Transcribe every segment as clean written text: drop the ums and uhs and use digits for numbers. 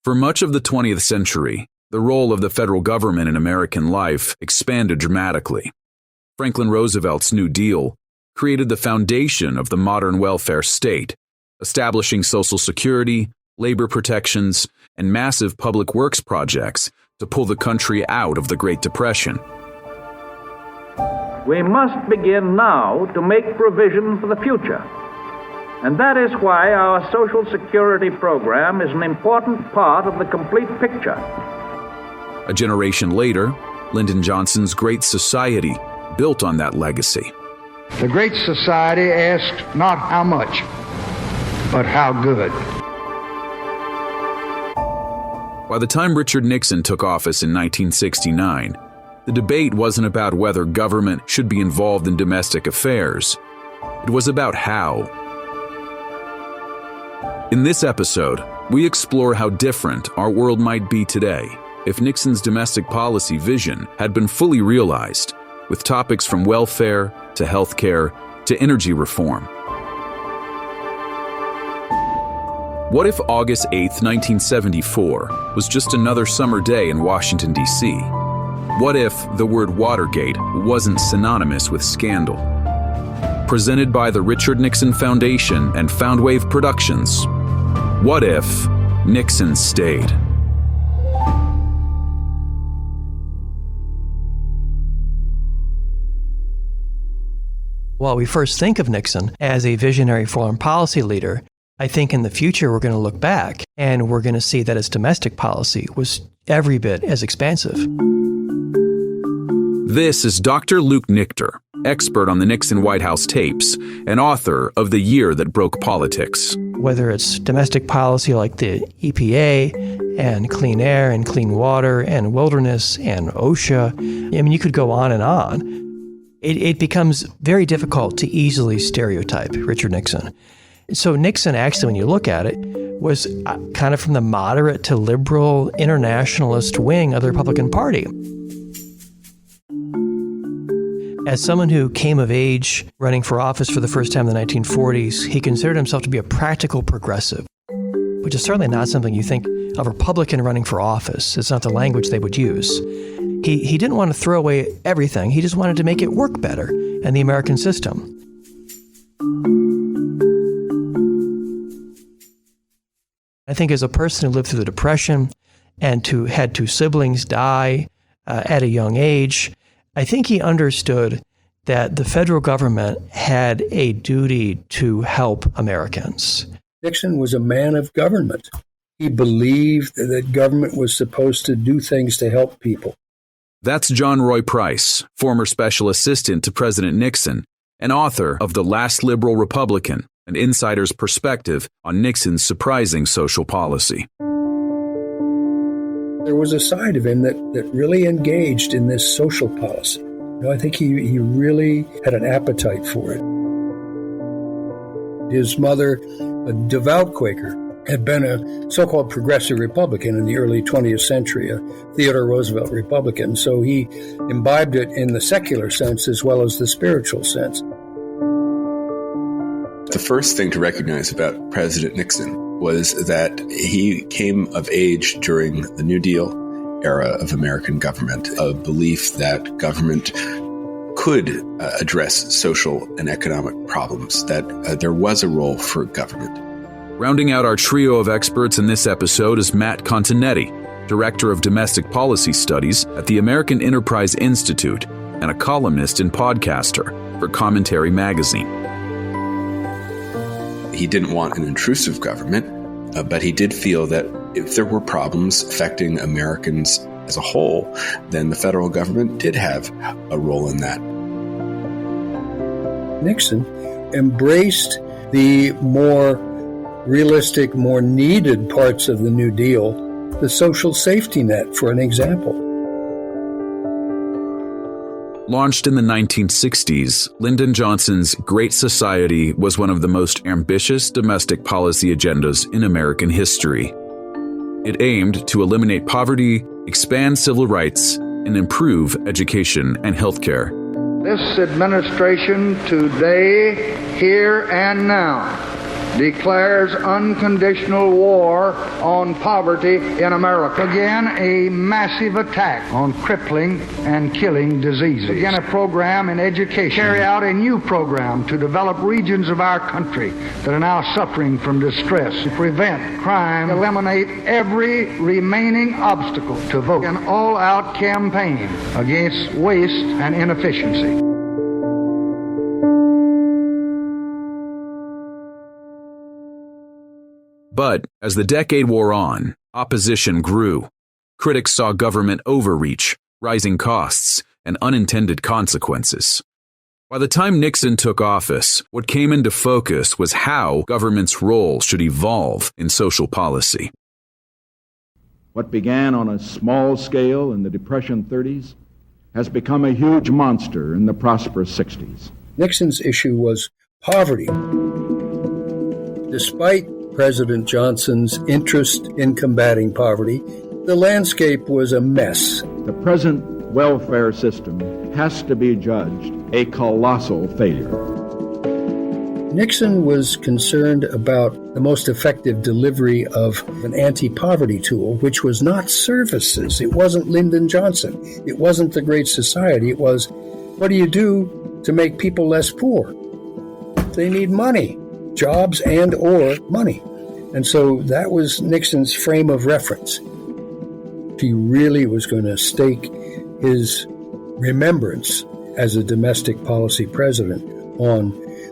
For much of the 20th century, the role of the federal government in American life expanded dramatically. Franklin Roosevelt's New Deal created the foundation of the modern welfare state, establishing Social Security, labor protections, and massive public works projects to pull the country out of the Great Depression. We must begin now to make provision for the future. And that is why our Social Security program is an important part of the complete picture. A generation later, Lyndon Johnson's Great Society built on that legacy. The Great Society asked not how much, but how good. By the time Richard Nixon took office in 1969, the debate wasn't about whether government should be involved in domestic affairs. It was about how. In this episode, we explore how different our world might be today if Nixon's domestic policy vision had been fully realized, with topics from welfare to healthcare to energy reform. What if August 8, 1974 was just another summer day in Washington, D.C.? What if the word Watergate wasn't synonymous with scandal? Presented by the Richard Nixon Foundation and Foundwave Productions, what if Nixon stayed? While we first think of Nixon as a visionary foreign policy leader, I think in the future we're going to look back and we're going to see that his domestic policy was every bit as expansive. This is Dr. Luke Nichter, expert on the Nixon White House tapes and author of The Year That Broke Politics. Whether it's domestic policy like the EPA and clean air and clean water and wilderness and OSHA, I mean, you could go on and on. It becomes very difficult to easily stereotype Richard Nixon. So Nixon, actually, when you look at it, was kind of from the moderate to liberal internationalist wing of the Republican Party. As someone who came of age running for office for the first time in the 1940s, he considered himself to be a practical progressive, which is certainly not something you think of a Republican running for office. It's not the language they would use. He didn't want to throw away everything. He just wanted to make it work better in the American system. I think as a person who lived through the Depression and had two siblings die at a young age, I think he understood that the federal government had a duty to help Americans. Nixon was a man of government. He believed that government was supposed to do things to help people. That's John Roy Price, former special assistant to President Nixon and author of The Last Liberal Republican, an insider's perspective on Nixon's surprising social policy. There was a side of him that really engaged in this social policy. You know, I think he really had an appetite for it. His mother, a devout Quaker, had been a so-called progressive Republican in the early 20th century, a Theodore Roosevelt Republican. So he imbibed it in the secular sense as well as the spiritual sense. The first thing to recognize about President Nixon was that he came of age during the New Deal era of American government, a belief that government could address social and economic problems, that there was a role for government. Rounding out our trio of experts in this episode is Matt Continetti, Director of Domestic Policy Studies at the American Enterprise Institute and a columnist and podcaster for Commentary Magazine. He didn't want an intrusive government, but he did feel that if there were problems affecting Americans as a whole, then the federal government did have a role in that. Nixon embraced the more realistic, more needed parts of the New Deal, the social safety net, for an example. Launched in the 1960s, Lyndon Johnson's Great Society was one of the most ambitious domestic policy agendas in American history. It aimed to eliminate poverty, expand civil rights, and improve education and healthcare. This administration today, here and now, declares unconditional war on poverty in America. Again, a massive attack on crippling and killing diseases. Again, a program in education. Carry out a new program to develop regions of our country that are now suffering from distress. To prevent crime, eliminate every remaining obstacle to vote. An all-out campaign against waste and inefficiency. But as the decade wore on, opposition grew. Critics saw government overreach, rising costs, and unintended consequences. By the time Nixon took office, what came into focus was how government's role should evolve in social policy. What began on a small scale in the Depression 30s has become a huge monster in the prosperous 60s. Nixon's issue was poverty. Despite President Johnson's interest in combating poverty, the landscape was a mess. The present welfare system has to be judged a colossal failure. Nixon was concerned about the most effective delivery of an anti-poverty tool, which was not services. It wasn't Lyndon Johnson. It wasn't the Great Society. It was, what do you do to make people less poor? They need money. Jobs and or money. And so that was Nixon's frame of reference. He really was going to stake his remembrance as a domestic policy president on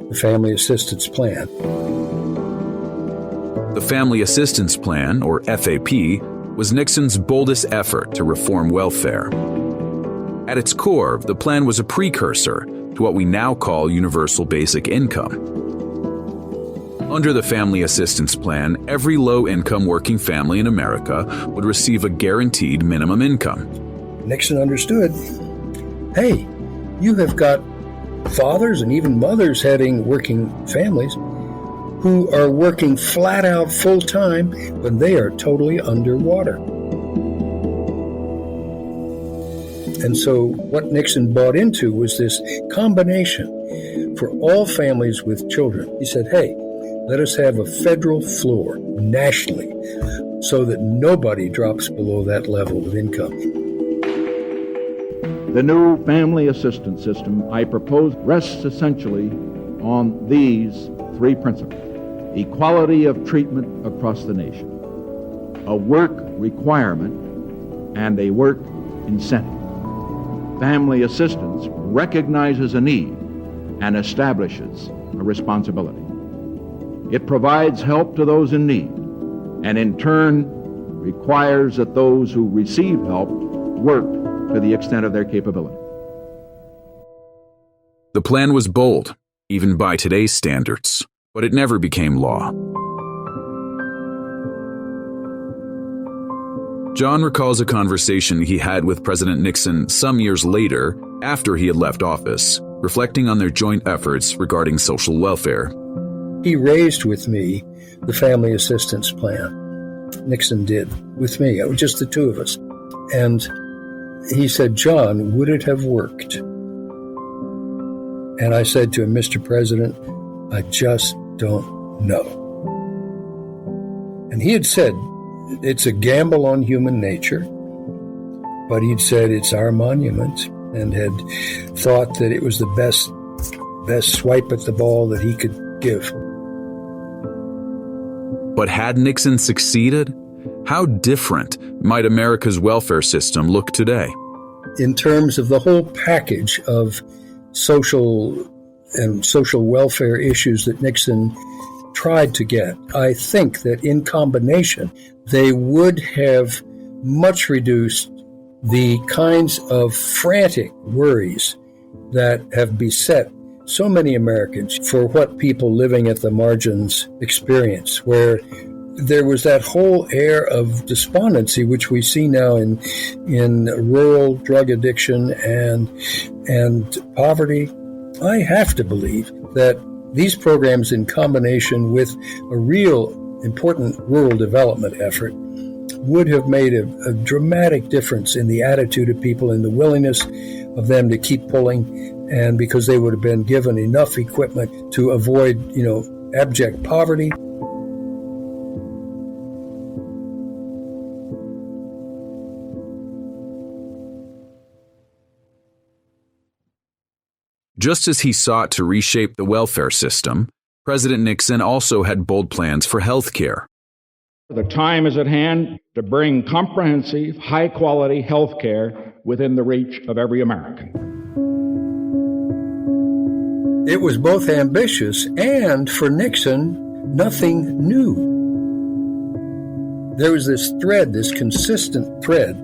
the Family Assistance Plan. The Family Assistance Plan, or FAP, was Nixon's boldest effort to reform welfare. At its core, the plan was a precursor to what we now call universal basic income. Under the Family Assistance Plan, every low-income working family in America would receive a guaranteed minimum income. Nixon understood, hey, you have got fathers and even mothers heading working families who are working flat out full-time when they are totally underwater. And so what Nixon bought into was this combination for all families with children. He said, hey, let us have a federal floor nationally so that nobody drops below that level of income. The new family assistance system I propose rests essentially on these three principles: equality of treatment across the nation, a work requirement, and a work incentive. Family assistance recognizes a need and establishes a responsibility. It provides help to those in need, and in turn requires that those who receive help work to the extent of their capability. The plan was bold, even by today's standards, but it never became law. John recalls a conversation he had with President Nixon some years later, after he had left office, reflecting on their joint efforts regarding social welfare. He raised with me the Family Assistance Plan. Nixon did, with me, just the two of us. And he said, John, would it have worked? And I said to him, Mr. President, I just don't know. And he had said, it's a gamble on human nature, but he'd said it's our monument and had thought that it was the best swipe at the ball that he could give. But had Nixon succeeded, how different might America's welfare system look today? In terms of the whole package of social welfare issues that Nixon tried to get, I think that in combination, they would have much reduced the kinds of frantic worries that have beset so many Americans for what people living at the margins experience, where there was that whole air of despondency, which we see now in rural drug addiction and poverty. I have to believe that these programs, in combination with a real important rural development effort, would have made a dramatic difference in the attitude of people and the willingness of them to keep pulling, and because they would have been given enough equipment to avoid, abject poverty. Just as he sought to reshape the welfare system, President Nixon also had bold plans for health care. The time is at hand to bring comprehensive, high-quality health care within the reach of every American. It was both ambitious and, for Nixon, nothing new. There was this thread, this consistent thread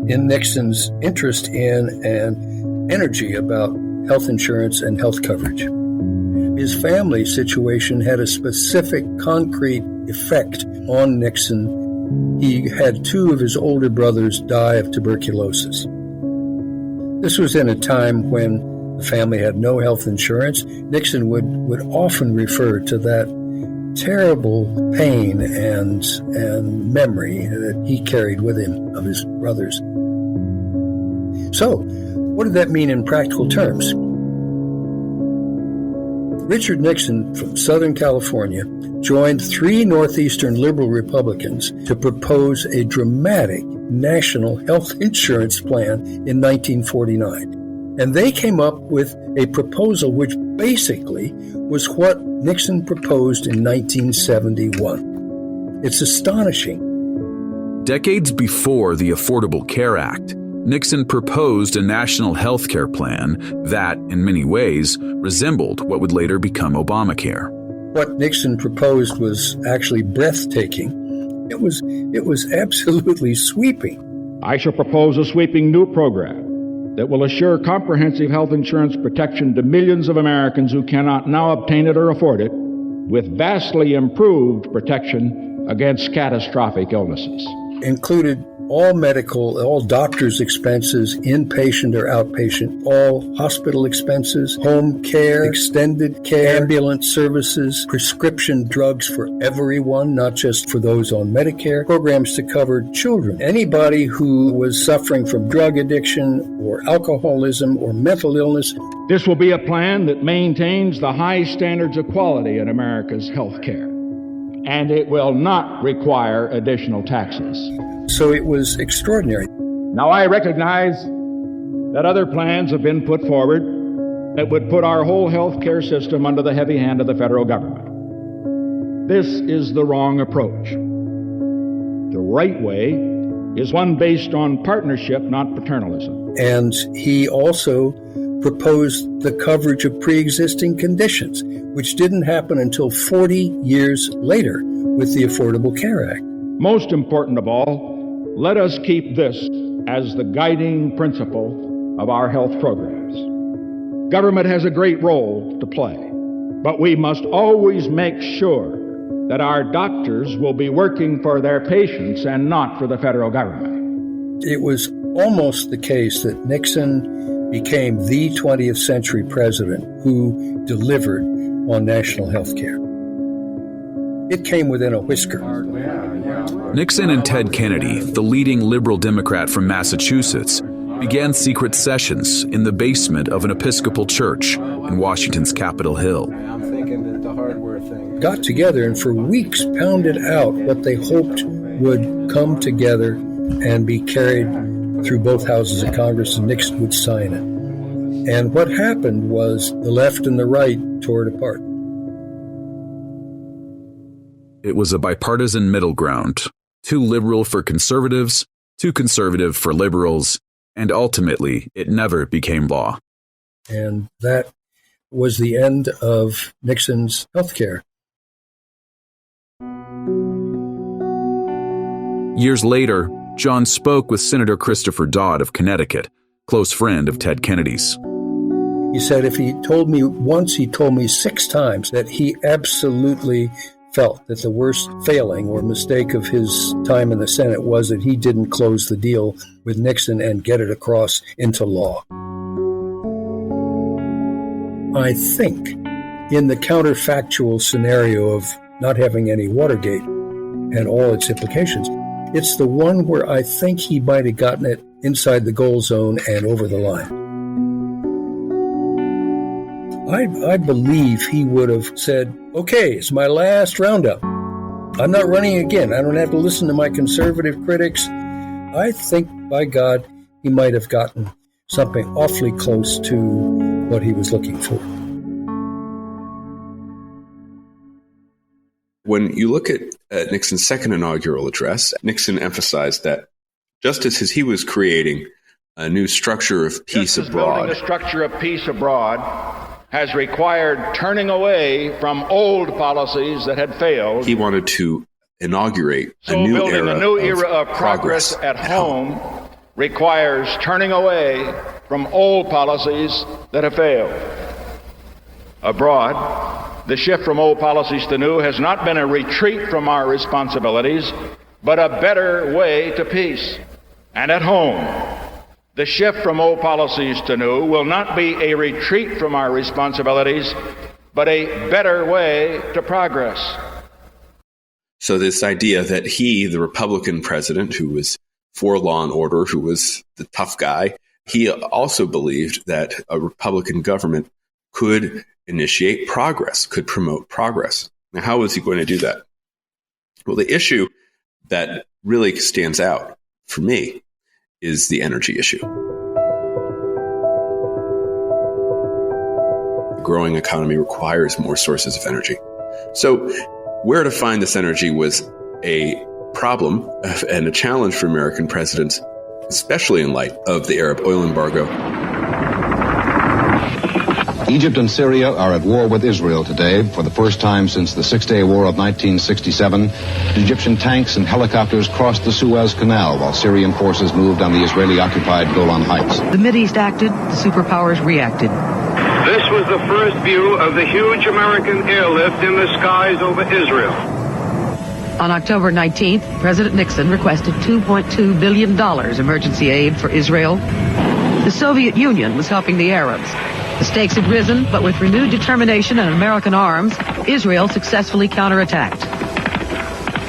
in Nixon's interest in and energy about health insurance and health coverage. His family situation had a specific, concrete effect on Nixon. He had 2 of his older brothers die of tuberculosis. This was in a time when the family had no health insurance. Nixon would often refer to that terrible pain and memory that he carried with him of his brothers. So, what did that mean in practical terms? Richard Nixon from Southern California joined 3 Northeastern liberal Republicans to propose a dramatic national health insurance plan in 1949. And they came up with a proposal which basically was what Nixon proposed in 1971. It's astonishing. Decades before the Affordable Care Act, Nixon proposed a national health care plan that, in many ways, resembled what would later become Obamacare. What Nixon proposed was actually breathtaking. It was absolutely sweeping. I shall propose a sweeping new program that will assure comprehensive health insurance protection to millions of Americans who cannot now obtain it or afford it, with vastly improved protection against catastrophic illnesses. Included all doctors' expenses, inpatient or outpatient, all hospital expenses, home care, extended care, ambulance services, prescription drugs for everyone, not just for those on Medicare, programs to cover children, anybody who was suffering from drug addiction or alcoholism or mental illness. This will be a plan that maintains the high standards of quality in America's health care, and it will not require additional taxes. So it was extraordinary. Now I recognize that other plans have been put forward that would put our whole health care system under the heavy hand of the federal government. This is the wrong approach. The right way is one based on partnership, not paternalism. And he also proposed the coverage of pre-existing conditions, which didn't happen until 40 years later with the Affordable Care Act. Most important of all, let us keep this as the guiding principle of our health programs. Government has a great role to play, but we must always make sure that our doctors will be working for their patients and not for the federal government. It was almost the case that Nixon became the 20th century president who delivered on national health care. It came within a whisker. Nixon and Ted Kennedy, the leading liberal Democrat from Massachusetts, began secret sessions in the basement of an Episcopal church in Washington's Capitol Hill. Got together and for weeks pounded out what they hoped would come together and be carried through both houses of Congress, and Nixon would sign it. And what happened was the left and the right tore it apart. It was a bipartisan middle ground, too liberal for conservatives, too conservative for liberals, and ultimately it never became law. And that was the end of Nixon's health care. Years later, John spoke with Senator Christopher Dodd of Connecticut, close friend of Ted Kennedy's. He said if he told me once, he told me 6 times that he absolutely felt that the worst failing or mistake of his time in the Senate was that he didn't close the deal with Nixon and get it across into law. I think in the counterfactual scenario of not having any Watergate and all its implications, it's the one where I think he might have gotten it inside the goal zone and over the line. I believe he would have said, okay, it's my last roundup. I'm not running again. I don't have to listen to my conservative critics. I think, by God, he might have gotten something awfully close to what he was looking for. When you look at Nixon's second inaugural address, Nixon emphasized that just as he was creating a new structure of peace abroad, building a structure of peace abroad has required turning away from old policies that had failed. He wanted to inaugurate a new era of progress at home requires turning away from old policies that have failed. Abroad, the shift from old policies to new has not been a retreat from our responsibilities, but a better way to peace. And at home, the shift from old policies to new will not be a retreat from our responsibilities, but a better way to progress. So this idea that he, the Republican president who was for law and order, who was the tough guy, he also believed that a Republican government could initiate progress, could promote progress. Now, how was he going to do that? Well, the issue that really stands out for me is the energy issue. The growing economy requires more sources of energy. So where to find this energy was a problem and a challenge for American presidents, especially in light of the Arab oil embargo. Egypt and Syria are at war with Israel today. For the first time since the Six-Day War of 1967, Egyptian tanks and helicopters crossed the Suez Canal while Syrian forces moved on the Israeli-occupied Golan Heights. The Mideast acted, the superpowers reacted. This was the first view of the huge American airlift in the skies over Israel. On October 19th, President Nixon requested $2.2 billion emergency aid for Israel. The Soviet Union was helping the Arabs. The stakes had risen, but with renewed determination and American arms, Israel successfully counterattacked.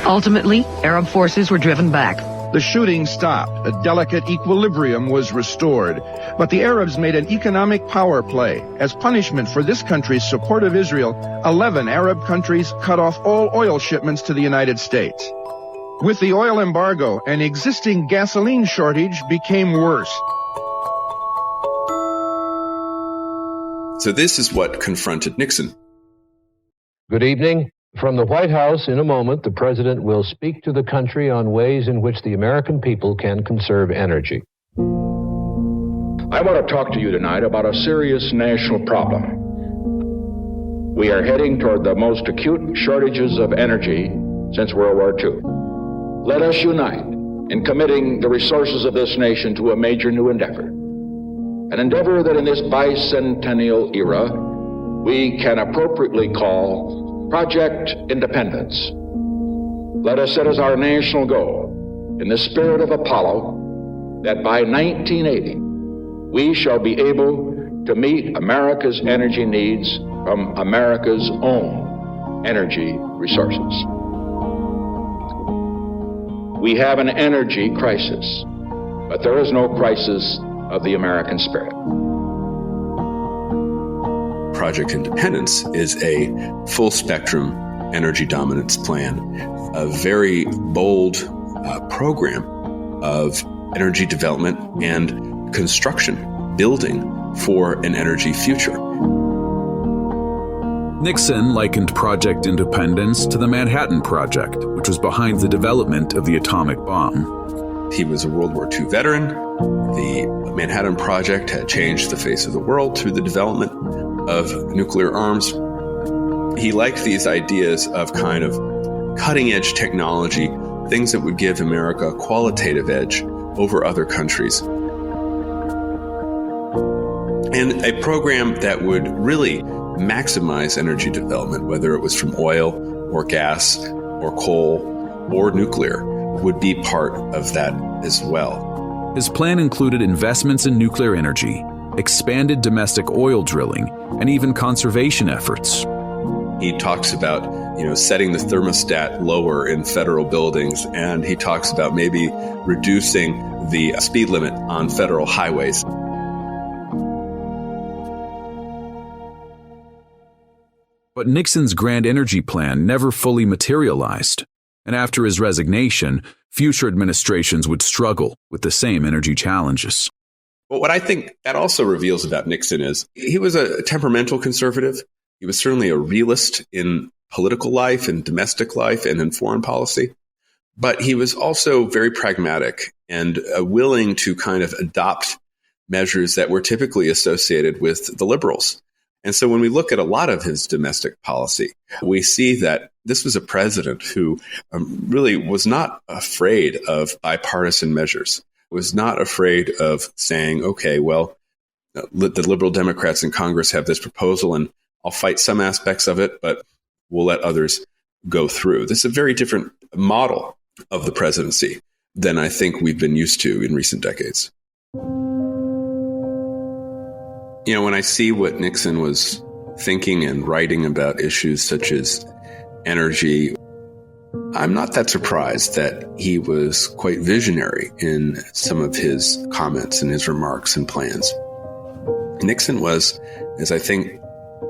Ultimately, Arab forces were driven back. The shooting stopped. A delicate equilibrium was restored. But the Arabs made an economic power play. As punishment for this country's support of Israel, 11 Arab countries cut off all oil shipments to the United States. With the oil embargo, an existing gasoline shortage became worse. So this is what confronted Nixon. Good evening. From the White House, in a moment, the President will speak to the country on ways in which the American people can conserve energy. I want to talk to you tonight about a serious national problem. We are heading toward the most acute shortages of energy since World War II. Let us unite in committing the resources of this nation to a major new endeavor. An endeavor that in this bicentennial era we can appropriately call Project Independence. Let us set as our national goal, in the spirit of Apollo, that by 1980 we shall be able to meet America's energy needs from America's own energy resources. We have an energy crisis, but there is no crisis of the American spirit. Project Independence is a full-spectrum energy dominance plan, a very bold program of energy development and construction, building for an energy future. Nixon likened Project Independence to the Manhattan Project, which was behind the development of the atomic bomb. He was a World War II veteran. The Manhattan Project had changed the face of the world through the development of nuclear arms. He liked these ideas of kind of cutting-edge technology, things that would give America a qualitative edge over other countries. And a program that would really maximize energy development, whether it was from oil or gas or coal or nuclear, would be part of that as well. His plan included investments in nuclear energy, expanded domestic oil drilling, and even conservation efforts. He talks about, setting the thermostat lower in federal buildings, and he talks about maybe reducing the speed limit on federal highways. But Nixon's grand energy plan never fully materialized, and after his resignation, future administrations would struggle with the same energy challenges. But what I think that also reveals about Nixon is he was a temperamental conservative. He was certainly a realist in political life and domestic life and in foreign policy. But he was also very pragmatic and willing to kind of adopt measures that were typically associated with the liberals. And so when we look at a lot of his domestic policy, we see that this was a president who really was not afraid of bipartisan measures, was not afraid of saying, okay, well, the liberal Democrats in Congress have this proposal and I'll fight some aspects of it, but we'll let others go through. This is a very different model of the presidency than I think we've been used to in recent decades. You know, when I see what Nixon was thinking and writing about issues such as energy, I'm not that surprised that he was quite visionary in some of his comments and his remarks and plans. Nixon was, as I think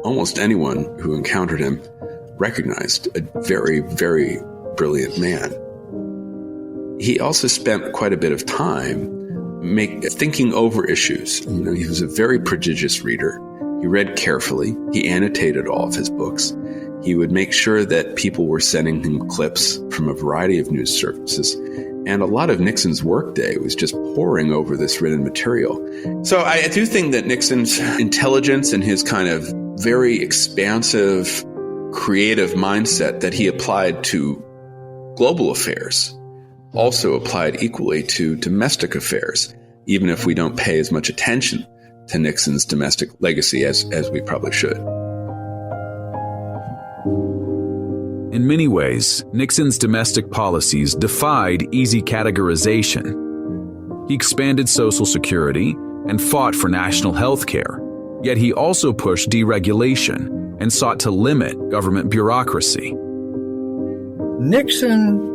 almost anyone who encountered him recognized, a very, very brilliant man. He also spent quite a bit of time thinking over issues. You know, he was a very prodigious reader. He read carefully. He annotated all of his books. He would make sure that people were sending him clips from a variety of news services. And a lot of Nixon's workday was just poring over this written material. So I do think that Nixon's intelligence and his kind of very expansive, creative mindset that he applied to global affairs also applied equally to domestic affairs, even if we don't pay as much attention to Nixon's domestic legacy as we probably should. In many ways, Nixon's domestic policies defied easy categorization. He expanded Social Security and fought for national health care, yet he also pushed deregulation and sought to limit government bureaucracy. Nixon,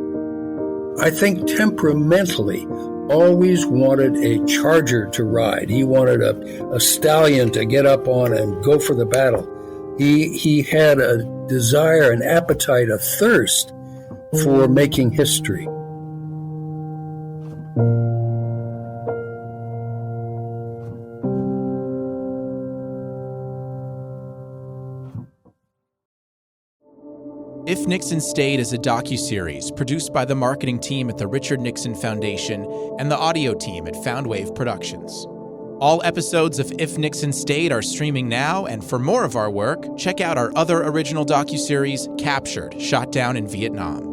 I think, temperamentally always wanted a charger to ride. He wanted a stallion to get up on and go for the battle. He had a desire, an appetite, a thirst for making history. If Nixon Stayed is a docuseries produced by the marketing team at the Richard Nixon Foundation and the audio team at Foundwave Productions. All episodes of If Nixon Stayed are streaming now, and for more of our work, check out our other original docuseries, Captured, Shot Down in Vietnam.